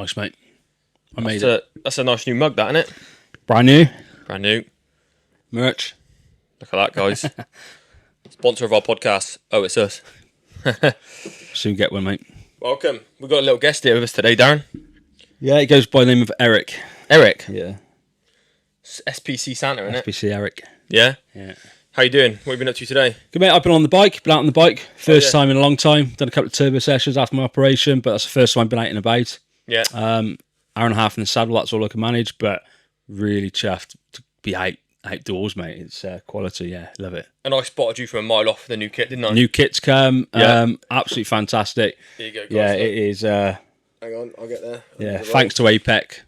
Nice, mate. I made it. That's a nice new mug, that, isn't it? Brand new. Brand new. Merch. Look at that, guys. Sponsor of our podcast. Oh, it's us. Soon get one, mate. Welcome. We've got a little guest here with us today, Darren. Yeah, it goes by the name of Eric. Eric? Yeah. It's SPC Santa, isn't it? SPC Eric. Yeah? Yeah. How you doing? What have you been up to today? Good, mate. I've been on the bike, been out on the bike. First time in a long time. Done a couple of turbo sessions after my operation, but that's the first time I've been out and about. Yeah. Hour and a half in the saddle, that's all I can manage, but really chuffed to be outdoors, mate. It's quality, yeah. Love it. And I spotted you from a mile off the new kit, didn't I? New kit's come. Yeah. Absolutely fantastic. Here you go, guys. Yeah, it is. Hang on, I'll get there. Yeah, thanks to APEC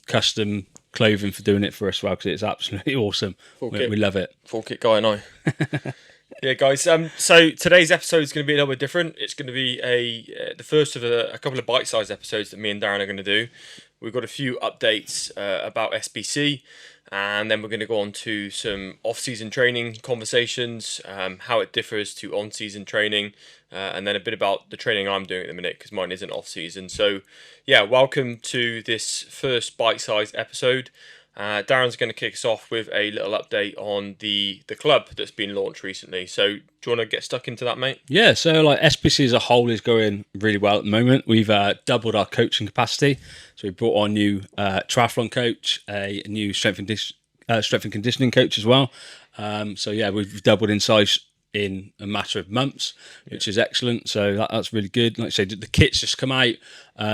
Custom Clothing for doing it for us, well, because it's absolutely awesome. We love it. Full kit guy and I. Yeah, guys. So today's episode is going to be a little bit different. It's going to be the first of a couple of bite-sized episodes that me and Darren are going to do. We've got a few updates about SPC, and then we're going to go on to some off-season training conversations, how it differs to on-season training, and then a bit about the training I'm doing at the minute, because mine isn't off-season. So, yeah, welcome to this first bite-sized episode. Darren's going to kick us off with a little update on the club that's been launched recently. So, do you want to get stuck into that, mate? Yeah, so like SPC as a whole is going really well at the moment. We've doubled our coaching capacity. So we brought on a new triathlon coach, a new strength and conditioning coach as well. So yeah, we've doubled in size in a matter of months, which is excellent. So that's really good. Like I said, the kit's just come out,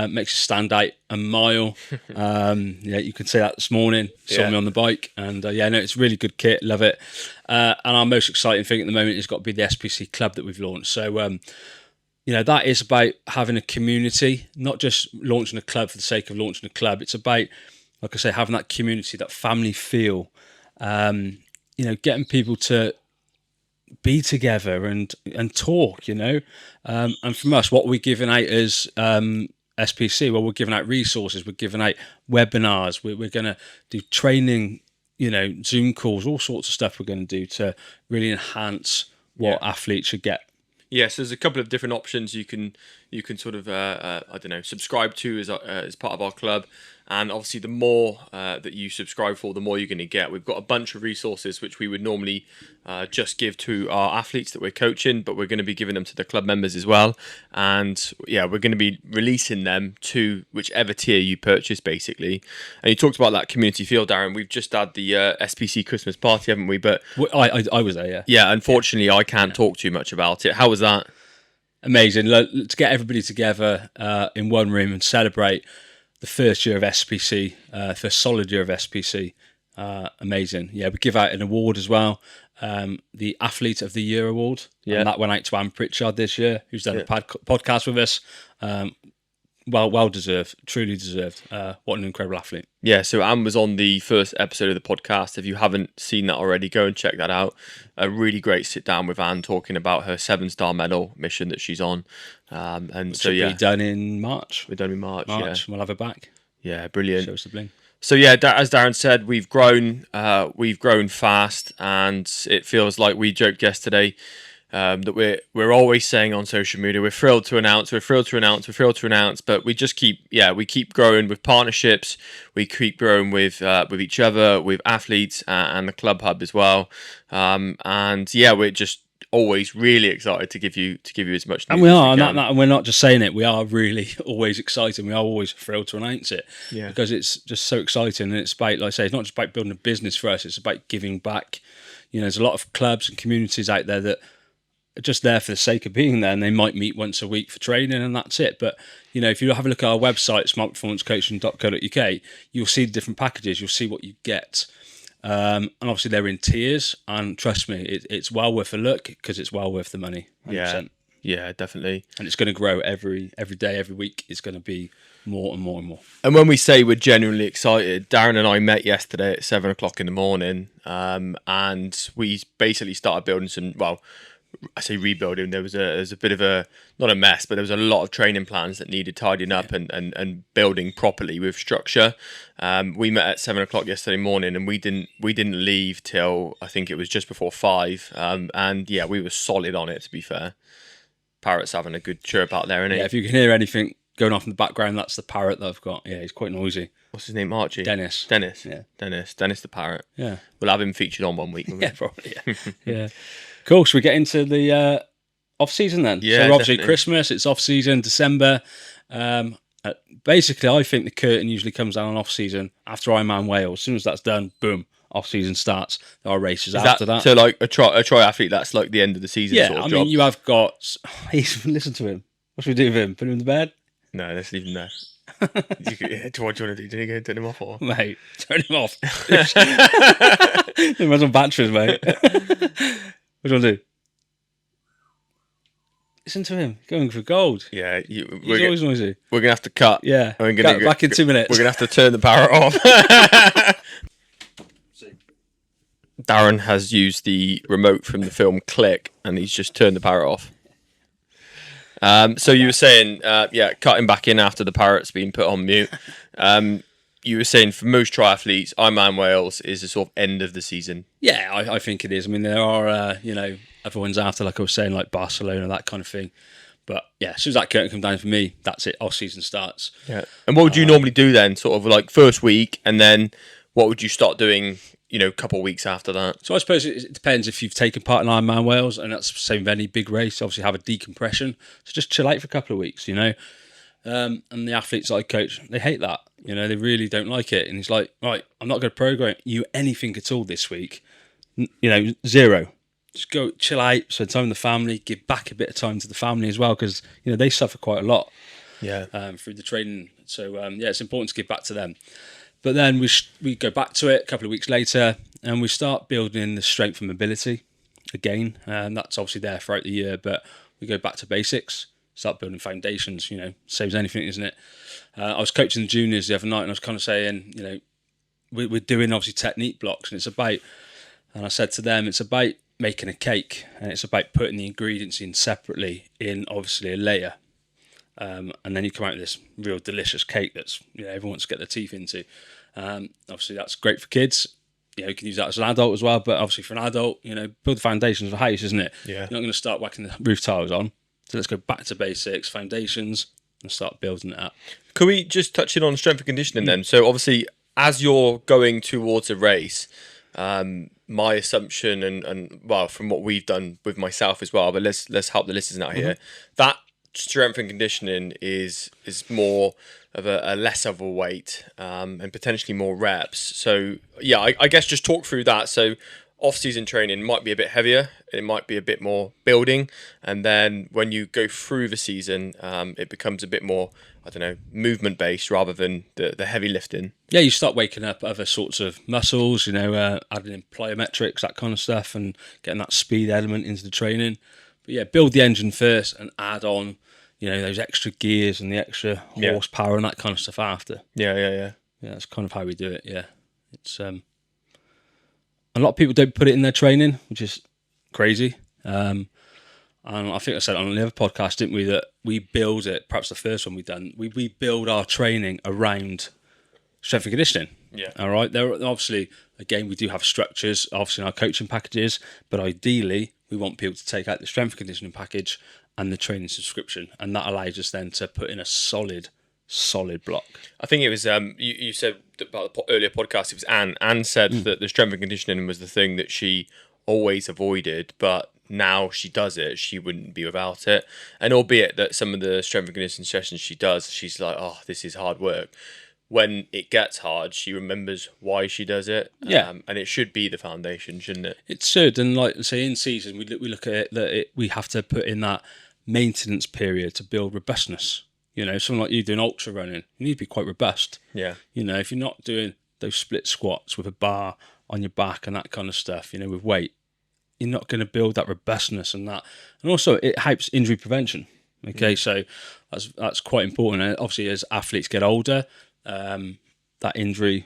makes us stand out a mile. Yeah, you can say that this morning. Saw me on the bike, and it's a really good kit. Love it. And our most exciting thing at the moment has got to be the SPC club that we've launched. So that is about having a community, not just launching a club for the sake of launching a club. It's about, like I say, having that community, that family feel. Getting people to be together and talk, and from us, what we're giving out as SPC, well, we're giving out resources, we're giving out webinars, we're going to do training, Zoom calls, all sorts of stuff we're going to do to really enhance what athletes should get. Yes, there's a couple of different options you can sort of subscribe to as part of our club. And obviously, the more that you subscribe for, the more you're going to get. We've got a bunch of resources which we would normally just give to our athletes that we're coaching, but we're going to be giving them to the club members as well. And yeah, we're going to be releasing them to whichever tier you purchase, basically. And you talked about that community feel, Darren. We've just had the SPC Christmas party, haven't we? But I was there, yeah. Yeah, unfortunately, I can't talk too much about it. How was that? Amazing. Let's get everybody together in one room and celebrate the first year of SPC, first solid year of SPC. Amazing. Yeah, we give out an award as well, the Athlete of the Year award. Yeah. And that went out to Anne Pritchard this year, who's done a podcast with us. Well deserved, truly deserved. What an incredible athlete. Yeah, so Anne was on the first episode of the podcast. If you haven't seen that already, go and check that out. A really great sit down with Anne talking about her 7-star medal mission that she's on. Which will be done in March. We're done in March. Yeah. We'll have her back. Yeah, brilliant. Show us the bling. So yeah, as Darren said, we've grown fast, and it feels like we joked yesterday that we're always saying on social media, we're thrilled to announce, but we just keep growing with partnerships, we keep growing with each other, with athletes, and the club hub as well, and yeah, we're just always really excited to give you as much news. And we are, and we're not just saying it, we are really always excited, we are always thrilled to announce it, because it's just so exciting, and it's about, like I say, it's not just about building a business for us, it's about giving back. There's a lot of clubs and communities out there that are just there for the sake of being there, and they might meet once a week for training, and that's it. But if you have a look at our website, smartperformancecoaching.co.uk, you'll see the different packages, you'll see what you get. And obviously they're in tiers, and trust me, it's well worth a look, because it's well worth the money. 100%. Yeah, definitely. And it's going to grow every day, every week. It's going to be more and more and more. And when we say we're genuinely excited, Darren and I met yesterday at 7:00 in the morning, and we basically started building some. Well, I say rebuilding. There was a bit of a, not a mess, but there was a lot of training plans that needed tidying up and building properly with structure. We met at 7:00 yesterday morning, and we didn't leave till I think it was just before 5. And yeah, we were solid on it, to be fair. Parrot's having a good chirp out there, isn't he? Yeah, if you can hear anything going off in the background, that's the parrot that I've got. Yeah, he's quite noisy. What's his name? Archie? Dennis. Yeah. Dennis the parrot. Yeah. We'll have him featured on one week. Yeah, probably. Yeah. Yeah. Cool. Should we get into the off season then? Yeah, so obviously definitely. Christmas, it's off season, December. Basically, I think the curtain usually comes down on off season after Ironman Wales. As soon as that's done, boom, off season starts. There are races after that. So like a triathlete, that's like the end of the season. Yeah, sort of I job. mean, you have got. Listen to him. What should we do with him? Put him in the bed? No, let's leave him there. What do you want to do? Do you go turn him off or? Mate, turn him off. He runs on batteries, mate. What do you want to do? Listen to him, going for gold. Yeah, He's always noisy. We're gonna have to cut. Yeah, We're gonna back in 2 minutes. We're gonna have to turn the parrot off. Darren has used the remote from the film Click, and he's just turned the parrot off. So you were saying, cutting back in after the parrot's been put on mute. You were saying for most triathletes, Ironman Wales is the sort of end of the season. Yeah, I think it is. I mean, there are, everyone's after, like I was saying, like Barcelona, that kind of thing. But yeah, as soon as that curtain comes down for me, that's it. Off season starts. Yeah. And what would you normally do then? Sort of like first week, and then what would you start doing? A couple of weeks after that. So I suppose it depends if you've taken part in Ironman Wales, and that's the same with any big race. Obviously, have a decompression. So just chill out for a couple of weeks, And the athletes that I coach, they hate that. They really don't like it. And it's like, right, I'm not going to program you anything at all this week. Zero. Just go chill out, spend time with the family, give back a bit of time to the family as well, because they suffer quite a lot. Yeah. Through the training. So it's important to give back to them. But then we go back to it a couple of weeks later, and we start building the strength and mobility again. And that's obviously there throughout the year, but we go back to basics, start building foundations. Saves anything, isn't it? I was coaching the juniors the other night, and I was kind of saying, we're doing obviously technique blocks, and I said to them, it's about making a cake, and it's about putting the ingredients in separately in obviously a layer. And then you come out with this real delicious cake that's everyone wants to get their teeth into. Obviously that's great for kids. You can use that as an adult as well, but obviously for an adult, build the foundations of a house, isn't it? Yeah. You're not going to start whacking the roof tiles on. So let's go back to basics, foundations, and start building it up. Could we just touch in on strength and conditioning then? So obviously, as you're going towards a race, my assumption and from what we've done with myself as well, but let's help the listeners out here. That strength and conditioning is more of a less of a weight and potentially more reps. So yeah, I guess just talk through that. So off-season training might be a bit heavier, it might be a bit more building, and then when you go through the season, it becomes a bit more, movement based rather than the heavy lifting. Yeah, you start waking up other sorts of muscles, adding in plyometrics, that kind of stuff, and getting that speed element into the training. But yeah, build the engine first and add on, those extra gears and the extra horsepower and that kind of stuff after. Yeah, that's kind of how we do it. Yeah, it's a lot of people don't put it in their training, which is crazy. And I think I said on the other podcast, didn't we, that we build it, perhaps the first one we've done, we build our training around strength and conditioning. Yeah. All right. There are obviously, again, we do have structures, obviously in our coaching packages, but ideally we want people to take out the strength and conditioning package and the training subscription, and that allows us then to put in a solid block. I think it was you said about the earlier podcast. It was Anne. Anne said that the strength and conditioning was the thing that she always avoided, but now she does it. She wouldn't be without it. And albeit that some of the strength and conditioning sessions she does, she's like, "Oh, this is hard work." When it gets hard, she remembers why she does it. Yeah. And it should be the foundation, shouldn't it? It should. And like say in season, we look at it that we have to put in that maintenance period to build robustness. Someone like you doing ultra running, you need to be quite robust. Yeah. If you're not doing those split squats with a bar on your back and that kind of stuff, with weight, you're not going to build that robustness and that. And also it helps injury prevention. Okay, so that's quite important. And obviously as athletes get older, that injury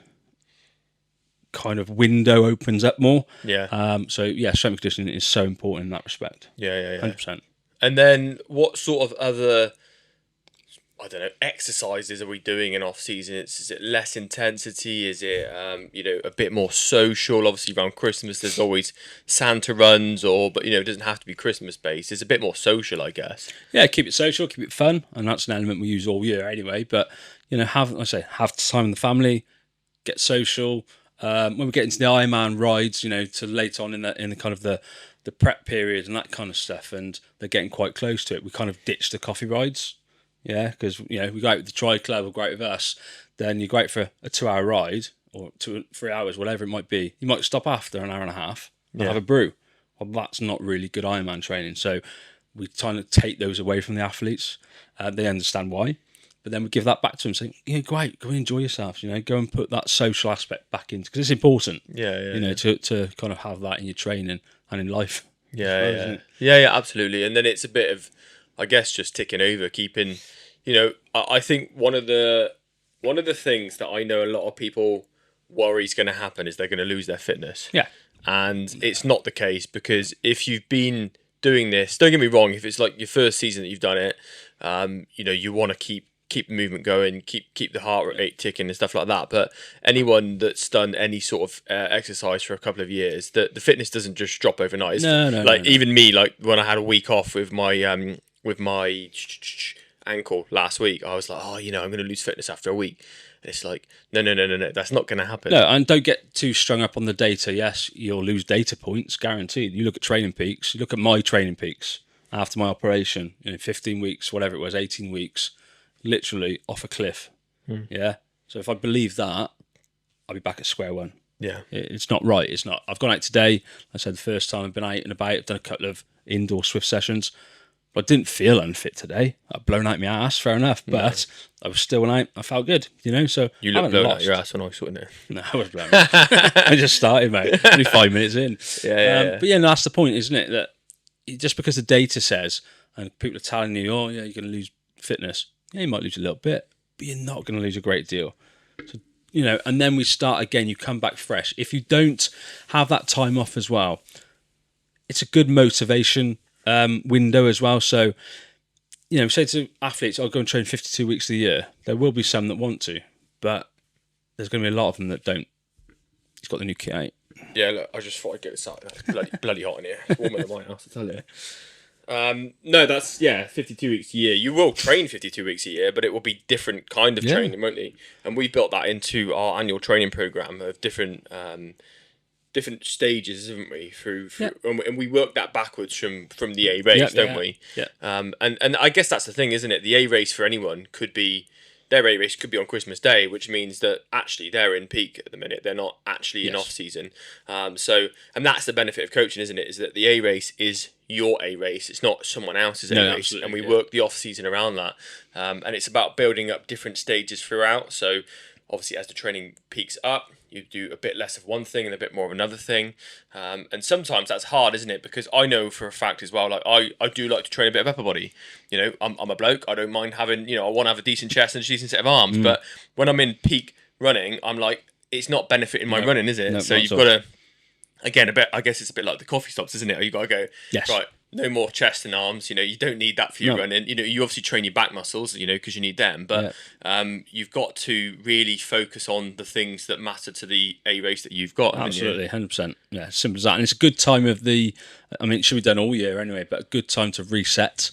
kind of window opens up more. Yeah. So yeah, strength and conditioning is so important in that respect. Yeah. 100%. And then what sort of other, I don't know, exercises are we doing in off season? Is it less intensity? Is it a bit more social? Obviously around Christmas there's always Santa runs, but it doesn't have to be Christmas based. It's a bit more social, I guess. Yeah, keep it social, keep it fun, and that's an element we use all year anyway. But have time with the family, get social. When we get into the Ironman rides, to late on in the kind of the prep period and that kind of stuff, and they're getting quite close to it, we kind of ditch the coffee rides. Yeah, because we go out with the Tri Club or go out with us, then you go out for a 2-hour ride or 3 hours, whatever it might be. You might stop after an hour and a half and have a brew. Well, that's not really good Ironman training. So we kind of take those away from the athletes. They understand why, but then we give that back to them, saying, go out, go and enjoy yourselves. Go and put that social aspect back into, because it's important. To kind of have that in your training and in life. Yeah, absolutely. And then it's a bit of, I guess, just ticking over, keeping, I think one of the things that I know a lot of people worry is going to happen is they're going to lose their fitness. Yeah. And it's not the case, because if you've been doing this, don't get me wrong, if it's like your first season that you've done it, you want to keep the movement going, keep the heart rate ticking and stuff like that. But anyone that's done any sort of exercise for a couple of years, the fitness doesn't just drop overnight. No. Even me, like when I had a week off with my ankle last week, I was like, I'm going to lose fitness after a week. And it's like, no, that's not going to happen. No, and don't get too strung up on the data. Yes, you'll lose data points, guaranteed. You look at training peaks, you look at my training peaks after my operation, 15 weeks, whatever it was, 18 weeks, literally off a cliff. Yeah. So if I believe that, I'll be back at square one. Yeah. It's not right. It's not. I've gone out today. I said the first time I've been out and about, I've done a couple of indoor Swift sessions. But I didn't feel unfit today. I'd blown out my ass, fair enough. But I was still out. I felt good, So you looked blown out your ass when I was in there. No, I was blown out. I just started, mate. Only 5 minutes in. Yeah. But that's the point, isn't it? That just because the data says, and people are telling you, you're going to lose fitness. Yeah, you might lose a little bit, but you're not going to lose a great deal. So, and then we start again. You come back fresh. If you don't have that time off as well, it's a good motivation window as well. So, say to athletes, I'll go and train 52 weeks of the year. There will be some that want to, but there's going to be a lot of them that don't. He's got the new kit out. Yeah, look, I just thought I'd get this out. It's bloody hot in here. It's warmer than my house, I tell you. No, that's 52 weeks a year. You will train 52 weeks a year, but it will be different kind of training, won't it? And we built that into our annual training program of different stages, haven't we? And we work that backwards from the A race, don't we? Yeah. And I guess that's the thing, isn't it? The A race for anyone could be. Their A race could be on Christmas Day, which means that actually they're in peak at the minute. They're not actually in off season. And that's the benefit of coaching, isn't it? Is that the A race is your A race. It's not someone else's A race. And we work the off season around that. And it's about building up different stages throughout. So obviously as the training peaks up, you do a bit less of one thing and a bit more of another thing. And sometimes that's hard, isn't it? Because I know for a fact as well, like I do like to train a bit of upper body. I'm a bloke. I don't mind having, I want to have a decent chest and a decent set of arms. But when I'm in peak running, I'm like, it's not benefiting my running, is it? So you've got to, again, I guess it's a bit like the coffee stops, isn't it? You've got to go, right, no more chest and arms. You don't need that for your running. You obviously train your back muscles, because you need them. But you've got to really focus on the things that matter to the A race that you've got. Absolutely, 100%. Yeah, simple as that. And it's a good time of it should be done all year anyway, but a good time to reset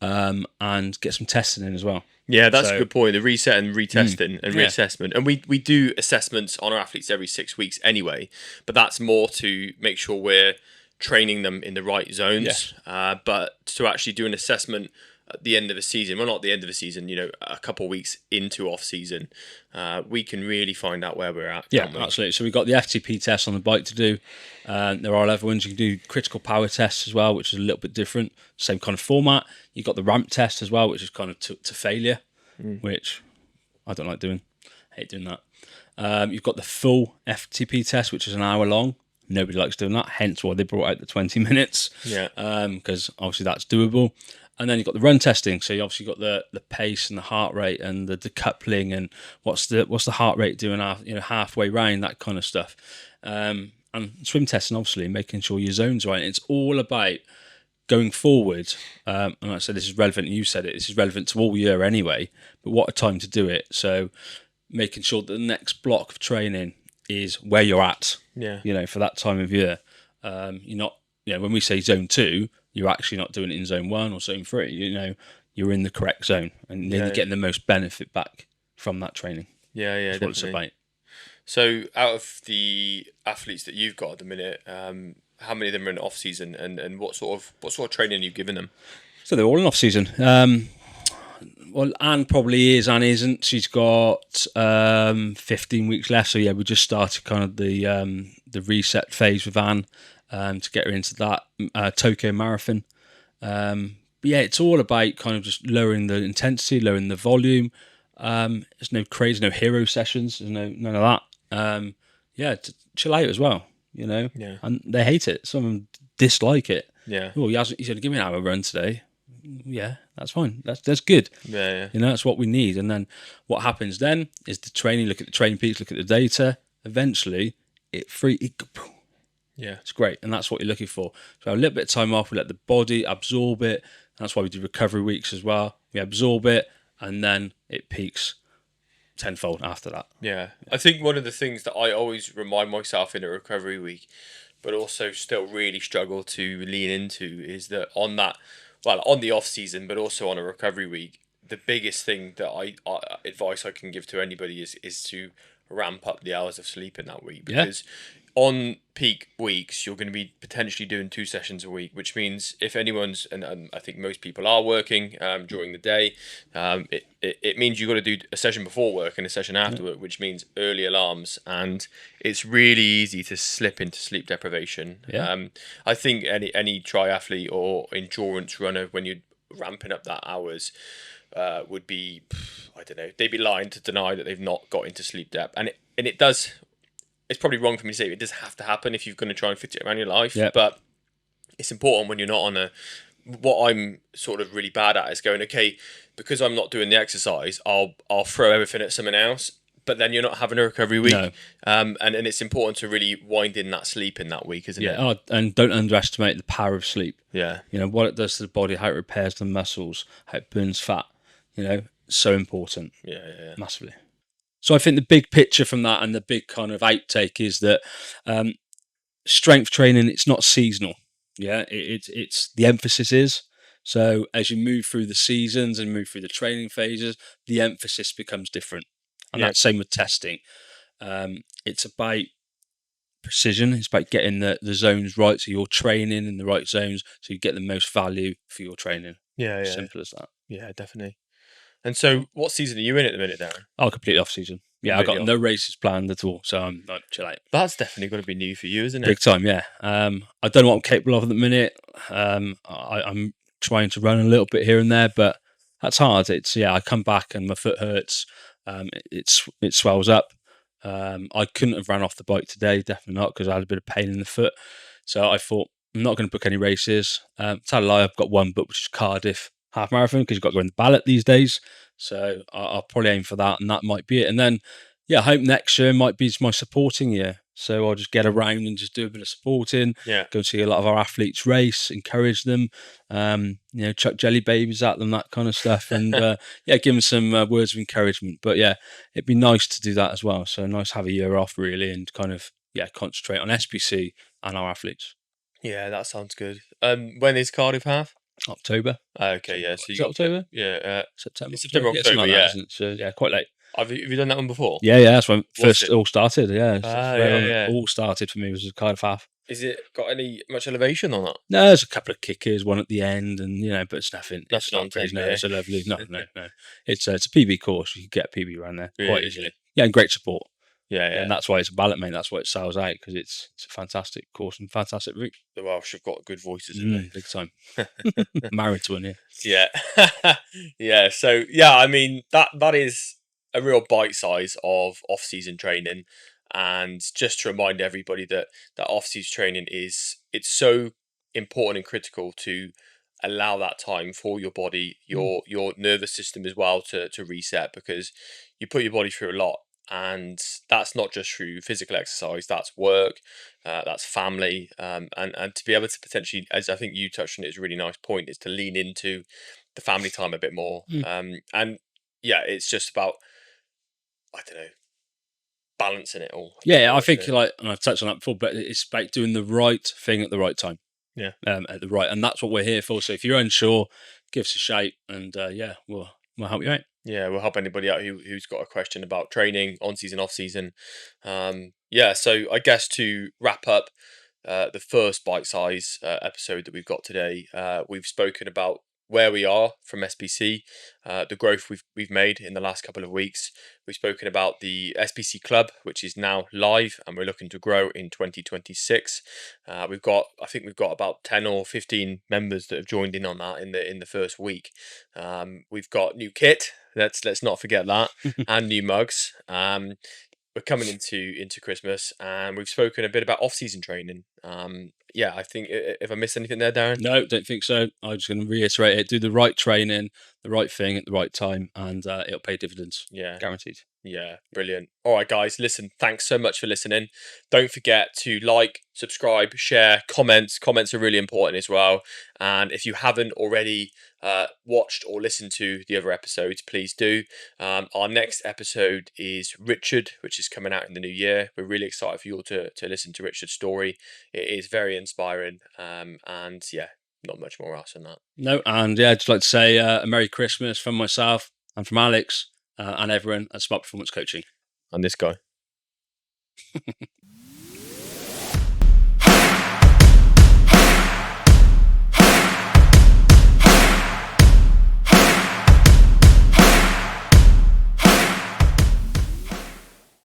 and get some testing in as well. Yeah, that's a good point. The reset and retesting and reassessment. And we do assessments on our athletes every 6 weeks anyway, but that's more to make sure we're training them in the right zones. But to actually do an assessment at the end of the season, well, not the end of the season, a couple of weeks into off season, we can really find out where we're at. Yeah, absolutely. So we've got the FTP test on the bike to do. There are other ones. You can do critical power tests as well, which is a little bit different. Same kind of format. You've got the ramp test as well, which is kind of to failure, which I don't like doing. I hate doing that. You've got the full FTP test, which is an hour long. Nobody likes doing that, hence why they brought out the 20 minutes. Yeah. Because obviously that's doable. And then you've got the run testing. So you obviously got the pace and the heart rate and the decoupling and what's the heart rate doing halfway round, that kind of stuff. And swim testing, obviously, making sure your zone's right. It's all about going forward, and like I said, this is relevant. You said it. This is relevant to all year anyway. But what a time to do it! So making sure that the next block of training is where you're at. Yeah. For that time of year, you're not. When we say zone 2, you're actually not doing it in zone 1 or zone 3. You're in the correct zone, and then you're getting the most benefit back from that training. Yeah, That's what it's about. So, out of the athletes that you've got at the minute, how many of them are in off season, and what sort of training are you giving them? So they're all in off season. Well, Anne probably is. Anne isn't. She's got 15 weeks left. So yeah, we just started kind of the reset phase with Anne to get her into that Tokyo Marathon. But yeah, it's all about kind of just lowering the intensity, lowering the volume. There's no crazy, no hero sessions. There's none of that. To chill out as well. Yeah. And they hate it. Some of them dislike it. Yeah. Oh, he said, give me an hour run today. Yeah, that's fine. That's good. Yeah. That's what we need. And then what happens then is the training. Look at the training peaks. Look at the data. Eventually, it's great, and that's what you're looking for. So a little bit of time off. We let the body absorb it. That's why we do recovery weeks as well. We absorb it, and then it peaks tenfold after that. Yeah. I think one of the things that I always remind myself in a recovery week, but also still really struggle to lean into, is that on the off season, but also on a recovery week, the biggest thing that advice I can give to anybody is to ramp up the hours of sleep in that week, because on peak weeks you're going to be potentially doing 2 sessions a week, which means if anyone's, and I think most people are working during the day, it means you've got to do a session before work and a session after work, which means early alarms, and it's really easy to slip into sleep deprivation. I think any triathlete or endurance runner, when you're ramping up that hours, would be, I don't know, they'd be lying to deny that they've not got into sleep depth, and it does. It's probably wrong for me to say it does have to happen if you're going to try and fit it around your life. But it's important when you're not on what I'm sort of really bad at is going, okay, because I'm not doing the exercise, I'll throw everything at someone else. But then you're not having a recovery week. No. And it's important to really wind in that sleep in that week, isn't it? Yeah, and don't underestimate the power of sleep. Yeah. What it does to the body, how it repairs the muscles, how it burns fat, so important. Yeah. Massively. So I think the big picture from that, and the big kind of outtake, is that strength training, it's not seasonal. Yeah, it's the emphasis is. So as you move through the seasons and move through the training phases, the emphasis becomes different. And that's same with testing. It's about precision. It's about getting the zones right, so you're training in the right zones, so you get the most value for your training. Yeah. Simple as that. Yeah, definitely. And so, what season are you in at the minute, Darren? Oh, completely off season. Yeah, I've got no races planned at all, so I'm like, chill out. That's definitely going to be new for you, isn't it? Big time, yeah. I don't know what I'm capable of at the minute. I'm trying to run a little bit here and there, but that's hard. I come back and my foot hurts. It swells up. I couldn't have ran off the bike today, definitely not, because I had a bit of pain in the foot. So I thought, I'm not going to book any races. Tell a lie, I've got one book, which is Cardiff half marathon, because you've got to go in the ballot these days. So I'll probably aim for that, and that might be it. And then, I hope next year might be my supporting year. So I'll just get around and just do a bit of supporting. Yeah. Go see a lot of our athletes race, encourage them. Chuck jelly babies at them, that kind of stuff, and give them some words of encouragement. But it'd be nice to do that as well. So nice to have a year off, really, and kind of concentrate on SPC and our athletes. Yeah, that sounds good. When is Cardiff half? October. Okay, yeah. So is it October? Yeah, September. It's September, October. Like yeah. That, so quite late. Have you done that one before? Yeah. That's when first all started. Yeah. Yeah. All started for me was Cardiff half. Is it got much elevation on that? No, there's a couple of kickers, one at the end, and but it's nothing. That's not crazy. No, it's a lovely. No. It's a PB course. You can get a PB around there quite easily. Yeah, and great support. Yeah. And that's why it's a ballot, mate. That's why it sells out, because it's a fantastic course and fantastic route. The Welsh have got good voices, haven't they? Big time. Married to one, yeah. Yeah. So I mean that is a real bite size of off-season training, and just to remind everybody that off-season training it's so important and critical to allow that time for your body, your nervous system as well to reset, because you put your body through a lot And that's not just through physical exercise, that's work, that's family, and to be able to potentially, as I think you touched on, it is a really nice point, is to lean into the family time a bit more. And yeah, it's just about, I don't know, balancing it all. Yeah, I think and I've touched on that before, but it's about doing the right thing at the right time. Yeah. And that's what we're here for. So if you're unsure, give us a shout, and we'll help you out. Yeah, we'll help anybody out who's got a question about training, on season, off season. So I guess to wrap up the first bite size episode that we've got today, we've spoken about where we are from SBC, the growth we've made in the last couple of weeks. We've spoken about the SBC club, which is now live, and we're looking to grow in 2026. I think we've got about 10 or 15 members that have joined in on that in the first week. We've got new kit. Let's not forget that, and new mugs. We're coming into Christmas, and we've spoken a bit about off-season training. I think if I missed anything there, Darren? No, don't think so. I'm just going to reiterate it. Do the right training, the right thing at the right time, and it'll pay dividends. Yeah. Guaranteed. Yeah, brilliant. All right, guys, listen, thanks so much for listening. Don't forget to like, subscribe, share, comments. Comments are really important as well. And if you haven't already watched or listened to the other episodes, please do. Our next episode is Richard, which is coming out in the new year. We're really excited for you all to listen to Richard's story. It is very inspiring. Not much more else than that. No, and I'd just like to say a Merry Christmas from myself and from Alex and everyone at Smart Performance Coaching. And this guy.